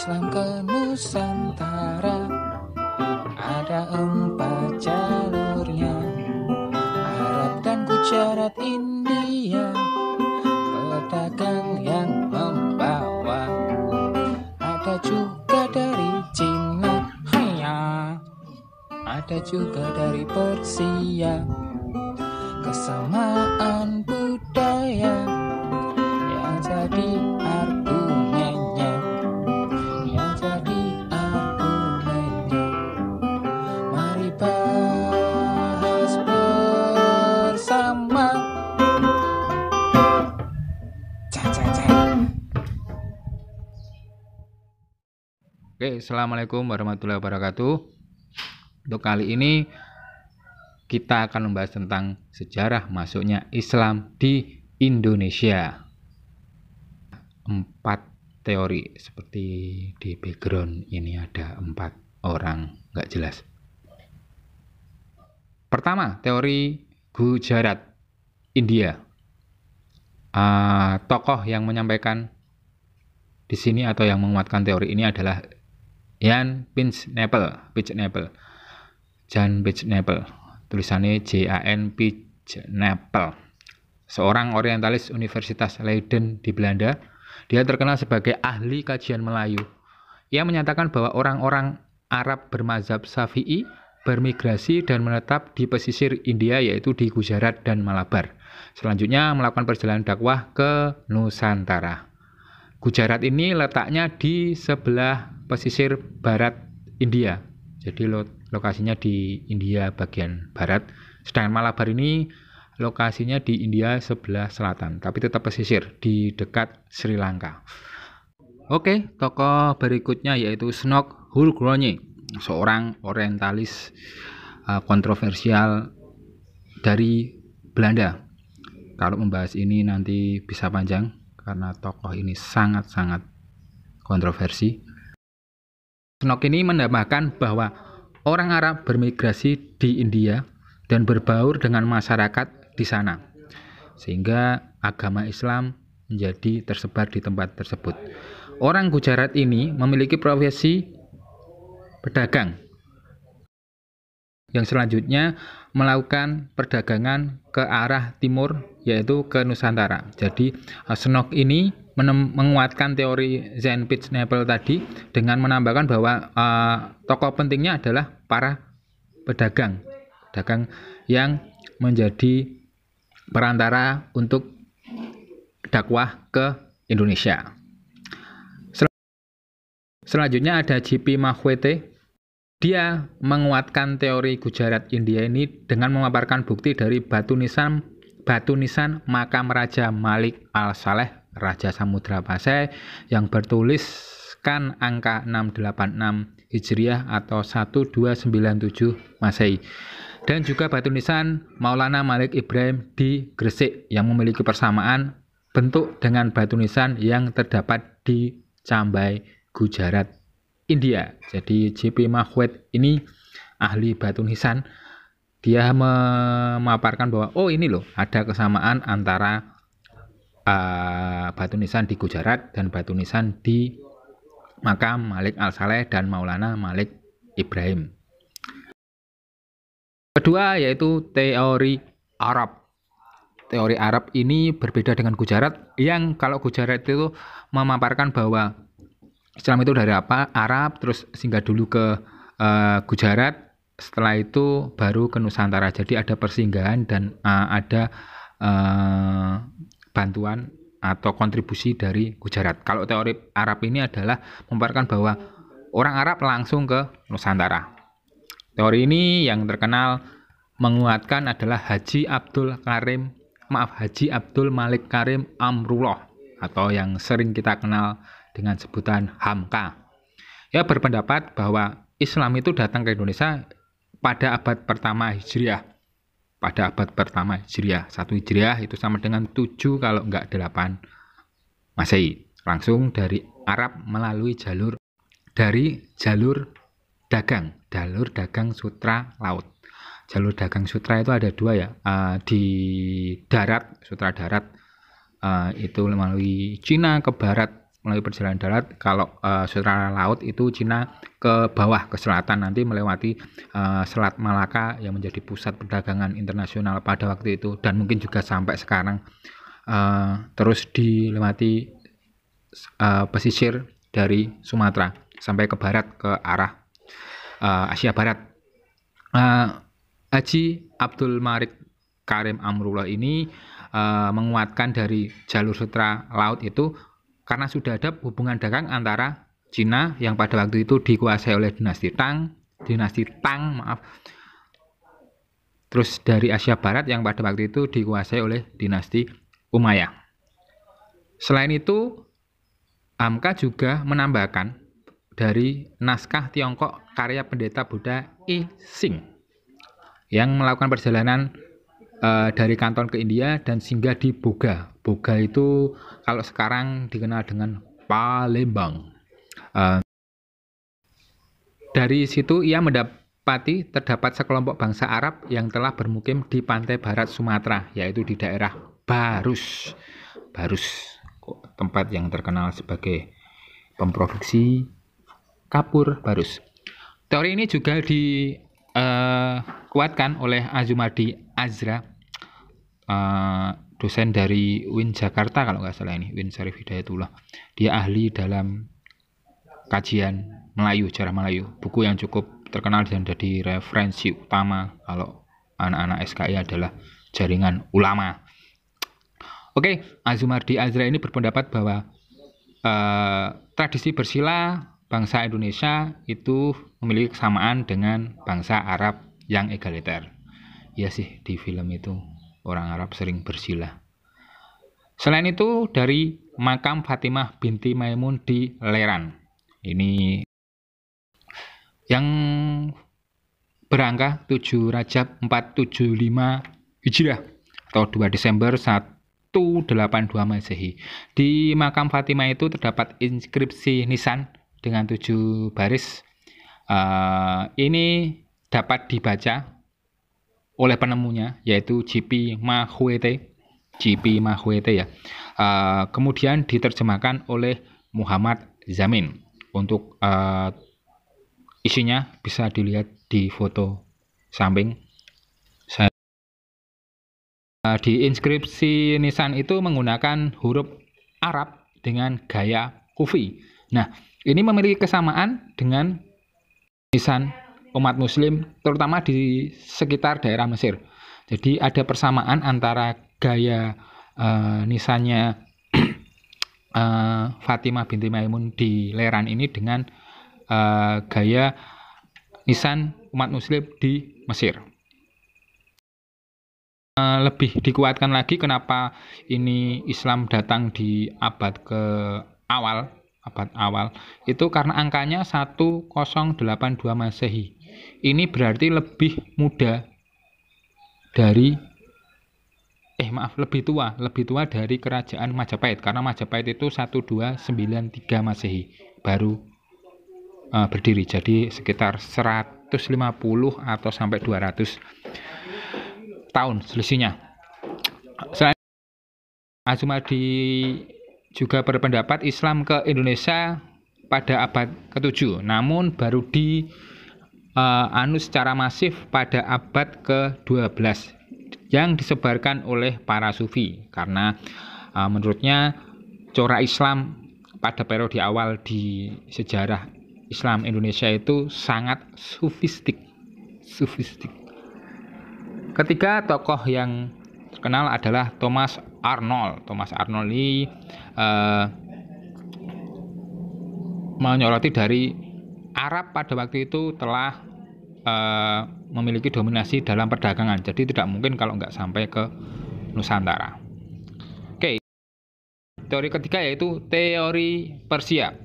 Islam ke Nusantara ada 4 jalurnya, Arab dan Gujarat India, pedagang yang membawa, ada juga dari Cina, ada juga dari Persia. Kesamaan budaya yang jadi argumennya, mari bahas bersama. Oke, assalamualaikum warahmatullahi wabarakatuh. Untuk kali ini kita akan membahas tentang sejarah masuknya Islam di Indonesia. 4 teori, seperti di background ini ada 4 orang nggak jelas. Pertama, teori Gujarat, India. Tokoh yang menyampaikan di sini atau yang menguatkan teori ini adalah Jan Pinch-Napel, tulisannya Jan Pinch-Napel, seorang orientalis Universitas Leiden di Belanda. Dia terkenal sebagai ahli kajian Melayu. Ia menyatakan bahwa orang-orang Arab bermazhab Syafi'i bermigrasi dan menetap di pesisir India, yaitu di Gujarat dan Malabar. Selanjutnya melakukan perjalanan dakwah ke Nusantara. Gujarat ini letaknya di sebelah pesisir barat India. Jadi lokasinya di India bagian barat. Sedangkan Malabar ini lokasinya di India sebelah selatan, tapi tetap pesisir di dekat Sri Lanka. Oke, tokoh berikutnya yaitu Snok Hulgroene, seorang orientalis kontroversial dari Belanda. Kalau membahas ini nanti bisa panjang karena tokoh ini sangat-sangat kontroversi. Snok ini menambahkan bahwa orang Arab bermigrasi di India dan berbaur dengan masyarakat di sana, sehingga agama Islam menjadi tersebar di tempat tersebut. Orang Gujarat ini memiliki profesi pedagang, yang selanjutnya melakukan perdagangan ke arah timur, yaitu ke Nusantara. Jadi Snok ini menguatkan teori Jan Pinch-Napel tadi dengan menambahkan bahwa tokoh pentingnya adalah para pedagang yang menjadi perantara untuk dakwah ke Indonesia. Selanjutnya ada J.P. Mahwete. Dia menguatkan teori Gujarat India ini dengan memaparkan bukti dari batu nisan makam Raja Malik Al-Saleh, Raja Samudra Pasai, yang bertuliskan angka 686 Hijriah atau 1297 Masehi. Dan juga batu nisan Maulana Malik Ibrahim di Gresik yang memiliki persamaan bentuk dengan batu nisan yang terdapat di Cambai, Gujarat, India. Jadi J.P. Mahwete ini ahli batu nisan. Dia memaparkan bahwa ini loh ada kesamaan antara batu nisan di Gujarat dan batu nisan di makam Malik Al-Saleh dan Maulana Malik Ibrahim. Kedua yaitu teori Arab. Teori Arab ini berbeda dengan Gujarat, yang kalau Gujarat itu memaparkan bahwa Islam itu dari Arab, terus singgah dulu ke Gujarat, setelah itu baru ke Nusantara. Jadi ada persinggahan dan ada bantuan atau kontribusi dari Gujarat. Kalau teori Arab ini adalah memaparkan bahwa orang Arab langsung ke Nusantara. Teori ini yang terkenal menguatkan adalah Haji Abdul Malik Karim Amrullah, atau yang sering kita kenal dengan sebutan Hamka. Ia berpendapat bahwa Islam itu datang ke Indonesia pada abad pertama Hijriah. 1 Hijriah itu sama dengan 7 kalau enggak 8 Masehi. Langsung dari Arab melalui jalur dagang sutra laut. Jalur dagang sutra itu ada 2 ya. Di darat, sutra darat itu melalui Cina ke barat melalui perjalanan darat. Kalau Sutra Laut itu Cina ke bawah ke selatan, nanti melewati Selat Malaka yang menjadi pusat perdagangan internasional pada waktu itu, dan mungkin juga sampai sekarang, terus dilewati pesisir dari Sumatera sampai ke barat ke arah Asia Barat. Haji Abdul Malik Karim Amrullah ini menguatkan dari jalur Sutra Laut itu karena sudah ada hubungan dagang antara Cina yang pada waktu itu dikuasai oleh dinasti Tang, terus dari Asia Barat yang pada waktu itu dikuasai oleh dinasti Umayyah. Selain itu, Hamka juga menambahkan dari naskah Tiongkok karya pendeta Buddha I Ching yang melakukan perjalanan dari Kanton ke India dan singgah di Boga. Boga itu kalau sekarang dikenal dengan Palembang. Dari situ ia mendapati terdapat sekelompok bangsa Arab yang telah bermukim di pantai barat Sumatera, yaitu di daerah Barus, tempat yang terkenal sebagai pemproduksi kapur Barus. Teori ini juga dikuatkan oleh Azumardi Azra, dosen dari UIN Jakarta kalau nggak salah, ini UIN Syarif Hidayatullah. Dia ahli dalam kajian Melayu, sejarah Melayu, buku yang cukup terkenal dan jadi referensi utama kalau anak-anak SKI adalah Jaringan Ulama. Oke, Azumardi Azra ini berpendapat bahwa tradisi bersila bangsa Indonesia itu memiliki kesamaan dengan bangsa Arab yang egaliter. Ya sih, di film itu orang Arab sering bersila. Selain itu, dari makam Fatimah binti Maimun di Leran, ini yang berangka 7 Rajab 475 Hijriah atau 2 Desember 182 Masehi. Di makam Fatimah itu terdapat inskripsi nisan dengan 7 baris. Ini dapat dibaca oleh penemunya, yaitu J.P. Mahuete ya. Kemudian diterjemahkan oleh Muhammad Zamin. Untuk isinya bisa dilihat di foto samping. Di inskripsi nisan itu menggunakan huruf Arab dengan gaya kufi. Nah, ini memiliki kesamaan dengan nisan umat muslim terutama di sekitar daerah Mesir. Jadi ada persamaan antara gaya nisannya Fatimah binti Maimun di Leran ini dengan gaya nisan umat muslim di Mesir. Lebih dikuatkan lagi kenapa ini Islam datang di abad awal itu karena angkanya 1082 Masehi. Ini berarti lebih muda dari lebih tua dari kerajaan Majapahit, karena Majapahit itu 1293 Masehi baru berdiri. Jadi sekitar 150 atau sampai 200 tahun selisihnya. Selain Azumardi juga berpendapat Islam ke Indonesia pada abad ke-7, namun baru dianut secara masif pada abad ke-12 yang disebarkan oleh para sufi, karena menurutnya corak Islam pada periode awal di sejarah Islam Indonesia itu sangat sufistik. Ketiga tokoh yang terkenal adalah Thomas Arnold. Thomas Arnold ini menyoroti dari Arab pada waktu itu telah memiliki dominasi dalam perdagangan. Jadi tidak mungkin kalau nggak sampai ke Nusantara. Oke, teori ketiga yaitu teori Persia.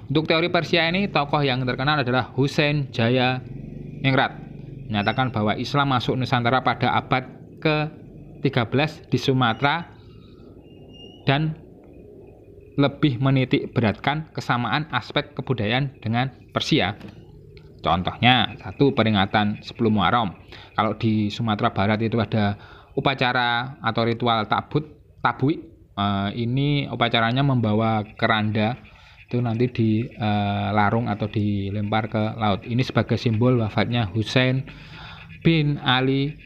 Untuk teori Persia ini tokoh yang terkenal adalah Hussein Jaya Ningrat. Menyatakan bahwa Islam masuk Nusantara pada abad ke-13 di Sumatera dan lebih menitik beratkan kesamaan aspek kebudayaan dengan Persia. Contohnya, 1. Peringatan 10 Muharram. Kalau di Sumatera Barat itu ada upacara atau ritual tabui Ini upacaranya membawa keranda itu nanti dilarung atau dilempar ke laut. Ini sebagai simbol wafatnya Husain bin Ali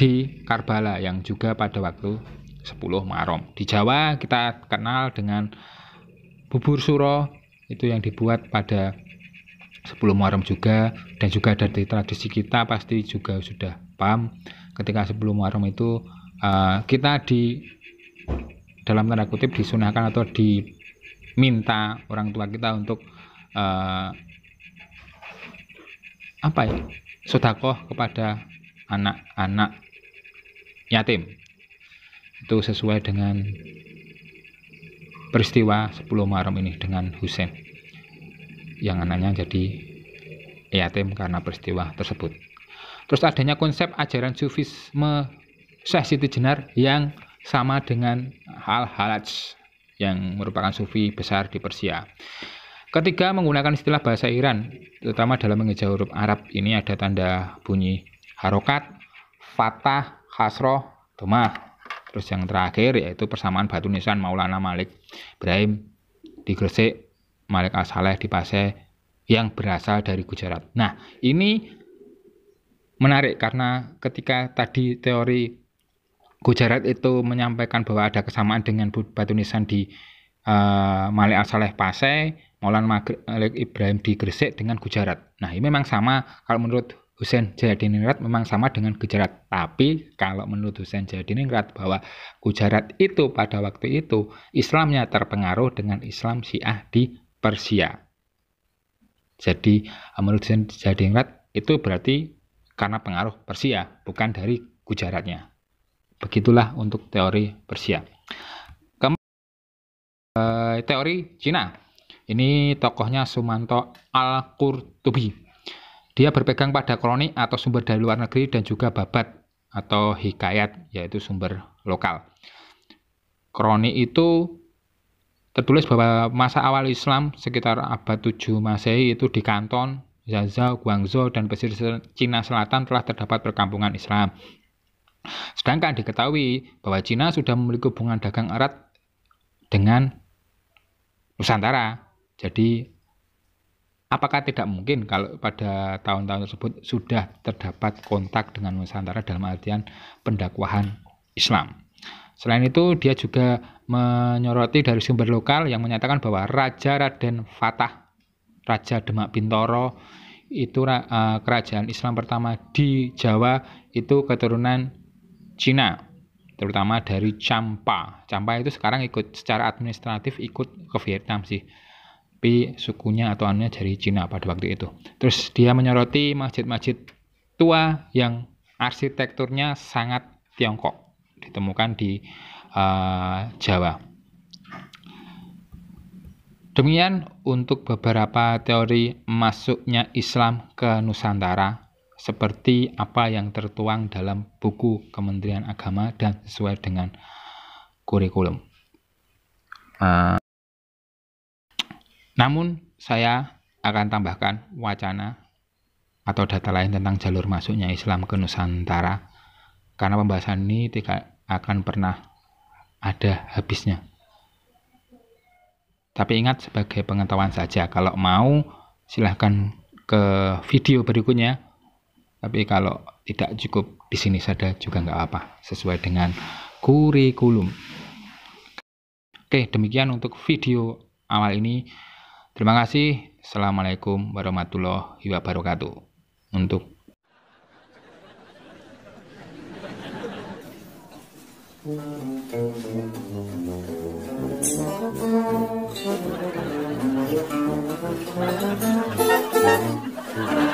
di Karbala yang juga pada waktu 10 Muharram. Di Jawa kita kenal dengan bubur suro, itu yang dibuat pada 10 Muharram juga, dan juga dari tradisi kita pasti juga sudah paham ketika 10 Muharram itu kita dalam tanda kutip disunahkan atau diminta orang tua kita untuk sedekah kepada anak-anak yatim. Itu sesuai dengan peristiwa 10 Muharram ini dengan Husain yang anaknya jadi yatim karena peristiwa tersebut. Terus adanya konsep ajaran sufisme Syekh Siti Jenar yang sama dengan Al-Halaj yang merupakan sufi besar di Persia. Ketiga, menggunakan istilah bahasa Iran, terutama dalam mengeja huruf Arab. Ini ada tanda bunyi harokat, fathah, kasroh, dhammah. Terus yang terakhir yaitu persamaan batu nisan Maulana Malik Ibrahim di Gresik, Malik As-Saleh di Pasai yang berasal dari Gujarat. Nah, ini menarik karena ketika tadi teori Gujarat itu menyampaikan bahwa ada kesamaan dengan batu nisan di Malik As-Saleh Pasai, Maulana Malik Ibrahim di Gresik dengan Gujarat. Nah, ini memang sama kalau menurut Husain Jayadiningrat memang sama dengan Gujarat. Tapi kalau menurut Husain Jayadiningrat bahwa Gujarat itu pada waktu itu Islamnya terpengaruh dengan Islam Syiah di Persia. Jadi menurut Husain Jayadiningrat itu berarti karena pengaruh Persia, bukan dari Gujaratnya. Begitulah untuk teori Persia. Teori Cina. Ini tokohnya Sumanto Al-Qurtubi. Dia berpegang pada kronik atau sumber dari luar negeri dan juga babat atau hikayat, yaitu sumber lokal. Kronik itu tertulis bahwa masa awal Islam sekitar abad 7 Masehi itu di Kanton, Zhezhou, Guangzhou, dan pesisir Cina Selatan telah terdapat perkampungan Islam. Sedangkan diketahui bahwa Cina sudah memiliki hubungan dagang erat dengan Nusantara. Jadi apakah tidak mungkin kalau pada tahun-tahun tersebut sudah terdapat kontak dengan Nusantara dalam artian pendakwahan Islam? Selain itu, dia juga menyoroti dari sumber lokal yang menyatakan bahwa Raja Raden Fatah, Raja Demak Bintoro, itu kerajaan Islam pertama di Jawa, itu keturunan Cina, terutama dari Champa. Champa itu sekarang ikut secara administratif ikut ke Vietnam sih. Tapi sukunya atau anunya dari Cina pada waktu itu. Terus dia menyoroti masjid-masjid tua yang arsitekturnya sangat Tiongkok, ditemukan di Jawa. Demikian untuk beberapa teori masuknya Islam ke Nusantara, seperti apa yang tertuang dalam buku Kementerian Agama dan sesuai dengan kurikulum. Namun saya akan tambahkan wacana atau data lain tentang jalur masuknya Islam ke Nusantara, karena pembahasan ini tidak akan pernah ada habisnya. Tapi ingat, sebagai pengetahuan saja. Kalau mau silahkan ke video berikutnya. Tapi kalau tidak cukup di sini saja juga nggak apa, sesuai dengan kurikulum. Oke, demikian untuk video awal ini. Terima kasih. Assalamualaikum warahmatullahi wabarakatuh. Untuk Thank you.